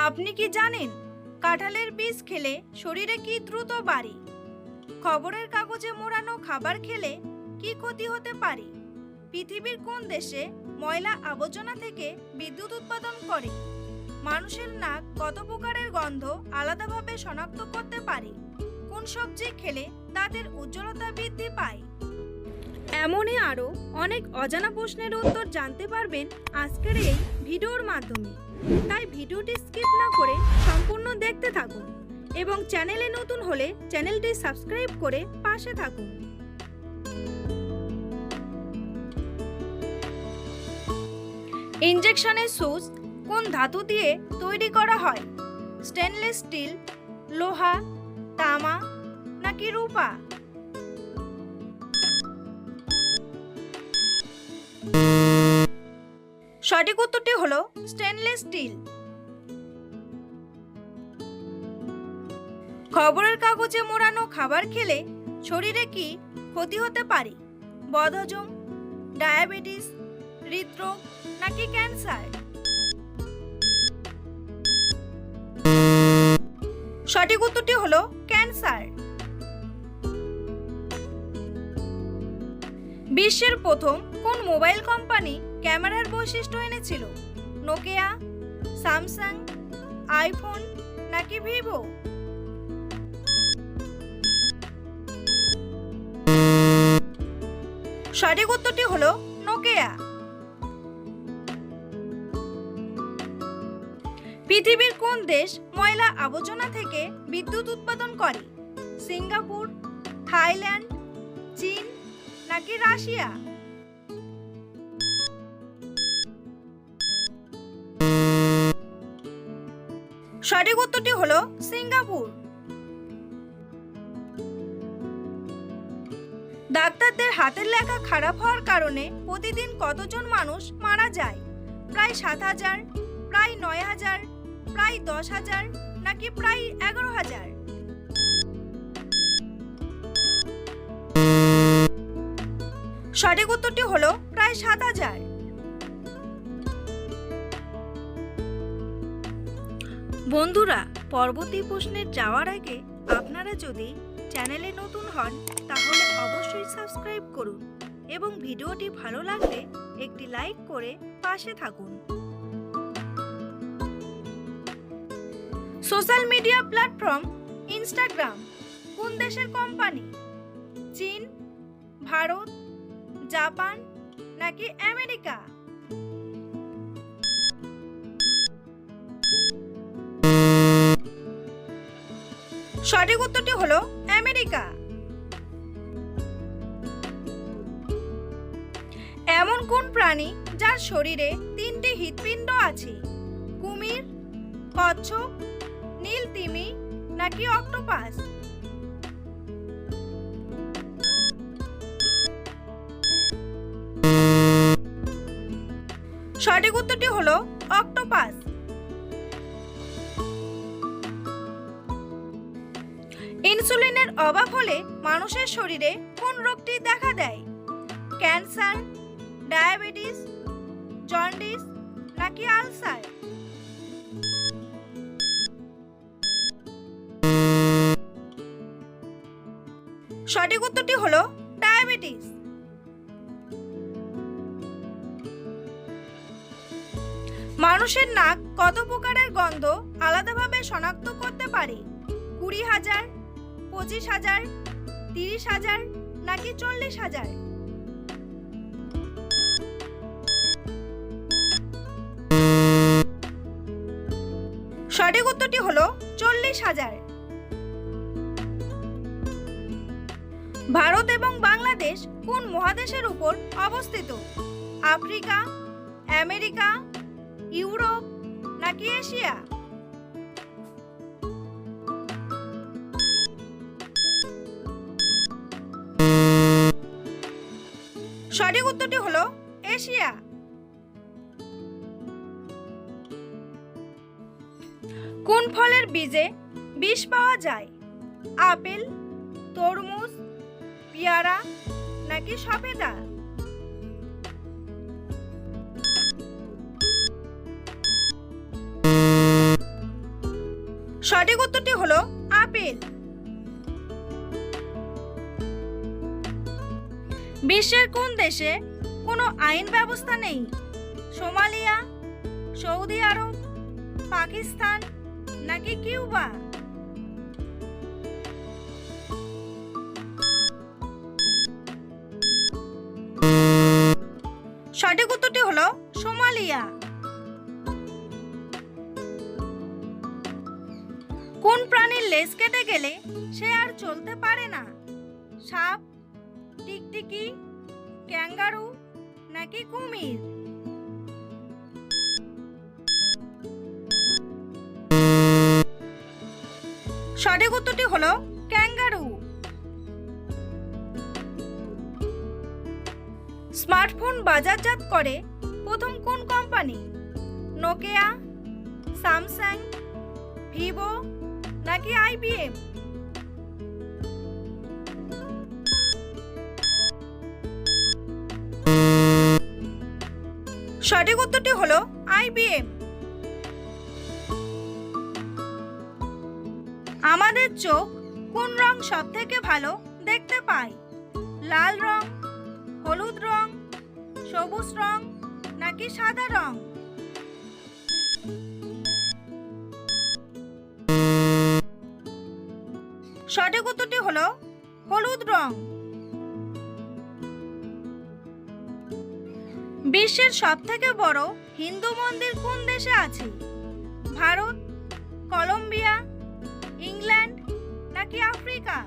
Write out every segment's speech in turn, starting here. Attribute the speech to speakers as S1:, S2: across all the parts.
S1: আপনি কি জানেন কাঁঠালের বীজ খেলে শরীরে কি দ্রুত বাড়ে? খবরের কাগজে মোড়ানো খাবার খেলে কি ক্ষতি হতে পারে? পৃথিবীর কোন দেশে ময়লা আবর্জনা থেকে বিদ্যুৎ উৎপাদন করে? মানুষের নাক কত প্রকারের গন্ধ আলাদাভাবে শনাক্ত করতে পারে? কোন সবজি খেলে দাঁতের উজ্জ্বলতা বৃদ্ধি পায়? এমনই আরও অনেক অজানা প্রশ্নের উত্তর জানতে পারবেন আজকের এই ভিডিওর মাধ্যমে। তাই ভিডিওটি স্কিপ না করে সম্পূর্ণ দেখতে থাকুন এবং চ্যানেলে নতুন হলে চ্যানেলটি সাবস্ক্রাইব করে পাশে থাকুন। ইনজেকশনের সুচ কোন ধাতু দিয়ে তৈরি করা হয়? স্টেনলেস স্টিল, লোহা, তামা নাকি রূপা? সঠিক উত্তরটি হলো স্টেনলেস স্টিল। খবরের কাগজে মোড়ানো খাবার খেলে শরীরে কি ক্ষতি হতে পারে? বদহজম, ডায়াবেটিস, হৃদরোগ নাকি ক্যান্সার? সঠিক উত্তরটি হলো ক্যান্সার। বিশ্বের প্রথম কোন মোবাইল কোম্পানি ক্যামেরার বৈশিষ্ট্য এনেছিল? নোকিয়া, স্যামসাং, আইফোন নাকি ভিভো? সঠিক উত্তরটি হলো নোকিয়া। পৃথিবীর কোন দেশ ময়লা আবর্জনা থেকে বিদ্যুৎ উৎপাদন করে? সিঙ্গাপুর, থাইল্যান্ড, চীন নাকি রাশিয়া? সঠিক উত্তরটি হলো সিঙ্গাপুর। ডাক্তারদের হাতের লেখা খারাপ হওয়ার কারণে প্রতিদিন কতজন মানুষ মারা যায়? প্রায় 7,000, প্রায় 9,000, প্রায় 10,000 নাকি প্রায় 11,000? সঠিক উত্তরটি হলো প্রায় 7,000। বন্ধুরা, পরবর্তী প্রশ্নে যাওয়ার আগে আপনারা যদি চ্যানেলে নতুন হন তাহলে অবশ্যই সাবস্ক্রাইব করুন এবং ভিডিওটি ভালো লাগলে একটি লাইক করে পাশে থাকুন। সোশ্যাল মিডিয়া প্ল্যাটফর্ম ইনস্টাগ্রাম কোন দেশের কোম্পানি? চীন, ভারত, জাপান নাকি আমেরিকা? সঠিক উত্তরটি হলো আমেরিকা। এমন কোন প্রাণী যার শরীরে 3টি হৃৎপিণ্ড আছে? কুমির, কচ্ছপ, নীল তিমি নাকি অক্টোপাস? সঠিক উত্তরটি হলো অক্টোপাস। ইনসুলিনের অভাব হলে মানুষের শরীরে কোন রোগটি দেখা দেয়? ক্যান্সার, ডায়াবেটিস, জন্ডিস নাকি আলসার? সঠিক উত্তরটি হলো ডায়াবেটিস। মানুষের নাক কত প্রকারের গন্ধ আলাদাভাবে শনাক্ত করতে পারে? 20,000, 25,000, 30,000 নাকি 40,000? সঠিক উত্তরটি হলো 40,000। ভারত এবং বাংলাদেশ কোন মহাদেশের উপর অবস্থিত? আফ্রিকা, আমেরিকা, ইউরোপ নাকি এশিয়া? সঠিক উত্তরটি হলো এশিয়া। কোন ফলের বীজে বিষ পাওয়া যায়? আপেল, তরমুজ, পেয়ারা নাকি সবেদা? সঠিক উত্তরটি হলো আপেল। বিশ্বের কোন দেশে কোনো আইন ব্যবস্থা নেই? সোমালিয়া, সৌদি আরব, পাকিস্তান নাকি কিউবা? সঠিক উত্তরটি হলো সোমালিয়া। কোন প্রাণীর লেজ কেটে গেলে সে আর চলতে পারে না? সাপ, টিকটিকি, ক্যাঙ্গারু নাকি কুমির? সঠিক উত্তরটি হলো ক্যাঙ্গারু। স্মার্টফোন বাজারজাত করে প্রথম কোন কোম্পানি? নোকিয়া, স্যামসাং, ভিভো নাকি আইবিএম? সঠিক উত্তরটি হলো আইবিএম। আমাদের চোখ কোন রং সব থেকে ভালো দেখতে পায়? লাল রং, হলুদ রং, সবুজ রং নাকি সাদা রং? সঠিক উত্তরটি হলো হলুদ রং। বিশ্বের সবথেকে বড় হিন্দু মন্দির কোন দেশে আছে? ভারত, কলম্বিয়া, ইংল্যান্ড নাকি আফ্রিকা?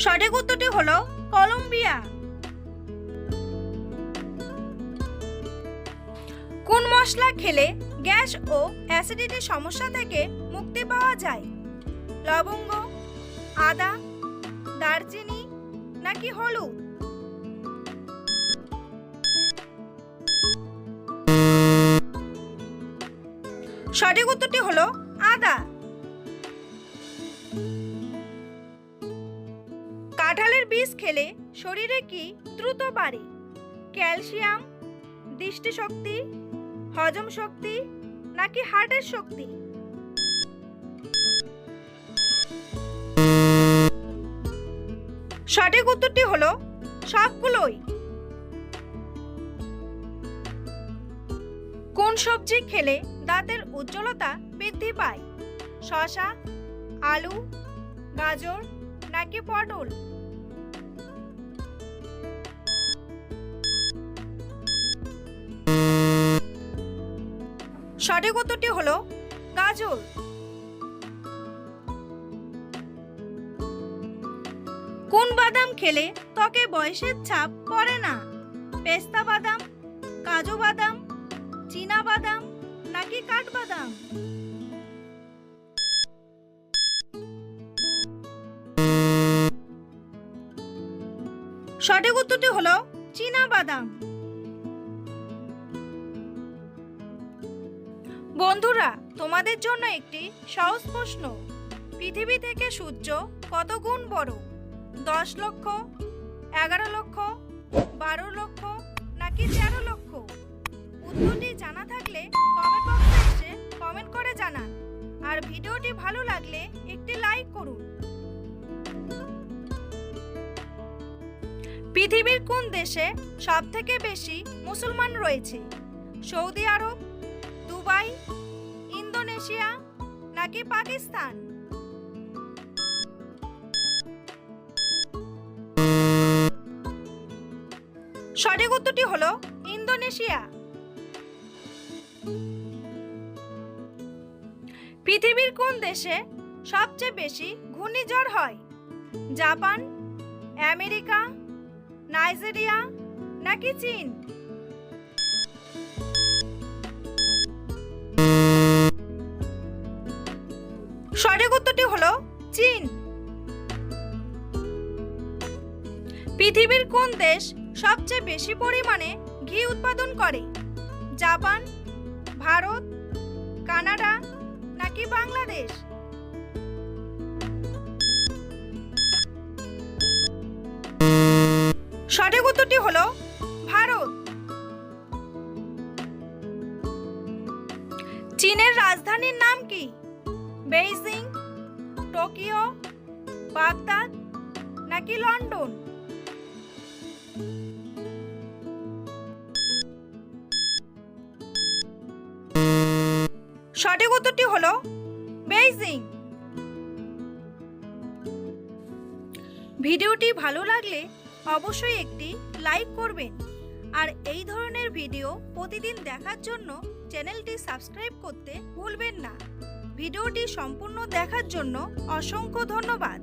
S1: সঠিক উত্তরটি হলো কলম্বিয়া। কোন মশলা খেলে গ্যাস ও অ্যাসিডিটি সমস্যা থেকে মুক্তি পাওয়া যায়? লবঙ্গ, আদা, দারচিনি নাকি হলুদ? সঠিক উত্তরটি হলো আদা। কাঁঠালের বীজ খেলে শরীরে কি দ্রুত বাড়ে? ক্যালসিয়াম, দৃষ্টিশক্তি, হজম শক্তি নাকি হার্টের শক্তি? সঠিক উত্তরটি হলো সবগুলোই। কোন সবজি খেলে দাঁতের উজ্জ্বলতা বৃদ্ধি পায়? শসা, আলু, গাজর নাকি পটল? সঠিক উত্তরটি হলো গাজর। কোন বাদাম খেলে ত্বকে বয়সের ছাপ পড়ে না? পেস্তা বাদাম, কাজু বাদাম, চীনা বাদাম নাকি কাঠবাদাম? সঠিক উত্তরটি হলো চীনা বাদাম। বন্ধুরা, তোমাদের জন্য একটি সহজ প্রশ্ন। পৃথিবী থেকে সূর্য কত গুণ বড়? 10 লক্ষ, 11 লক্ষ, 12 লক্ষ নাকি 13 লক্ষ? উত্তরটি জানা থাকলে কমেন্ট বক্সে এসে কমেন্ট করে জানান। আর ভিডিওটি ভালো লাগলে একটি লাইক করুন। পৃথিবীর কোন দেশে সবথেকে বেশি মুসলমান রয়েছে? সৌদি আরব, দুবাই, ইন্দোনেশিয়া নাকি পাকিস্তান? সঠিক উত্তরটি হলো ইন্দোনেশিয়া। পৃথিবীর কোন দেশে সবচেয়ে বেশি ঘূর্ণিঝড় হয়? জাপান, আমেরিকা, নাইজেরিয়া নাকি চীন? সঠিক উত্তরটি হলো চীন। পৃথিবীর কোন দেশ সবচেয়ে বেশি পরিমাণে ঘি উৎপাদন করে? জাপান, ভারত, কানাডা নাকি বাংলাদেশ? সঠিক উত্তরটি হলো ভারত। চীনের রাজধানীর নাম কি? বেইজিং, টোকিও, বাগদাদ নাকি লন্ডন? সঠিক উত্তরটি হলো বেইজিং। ভিডিওটি ভালো লাগলে অবশ্যই একটি লাইক করবেন আর এই ধরনের ভিডিও প্রতিদিন দেখার জন্য চ্যানেলটি সাবস্ক্রাইব করতে ভুলবেন না। ভিডিওটি সম্পূর্ণ দেখার জন্য অসংখ্য ধন্যবাদ।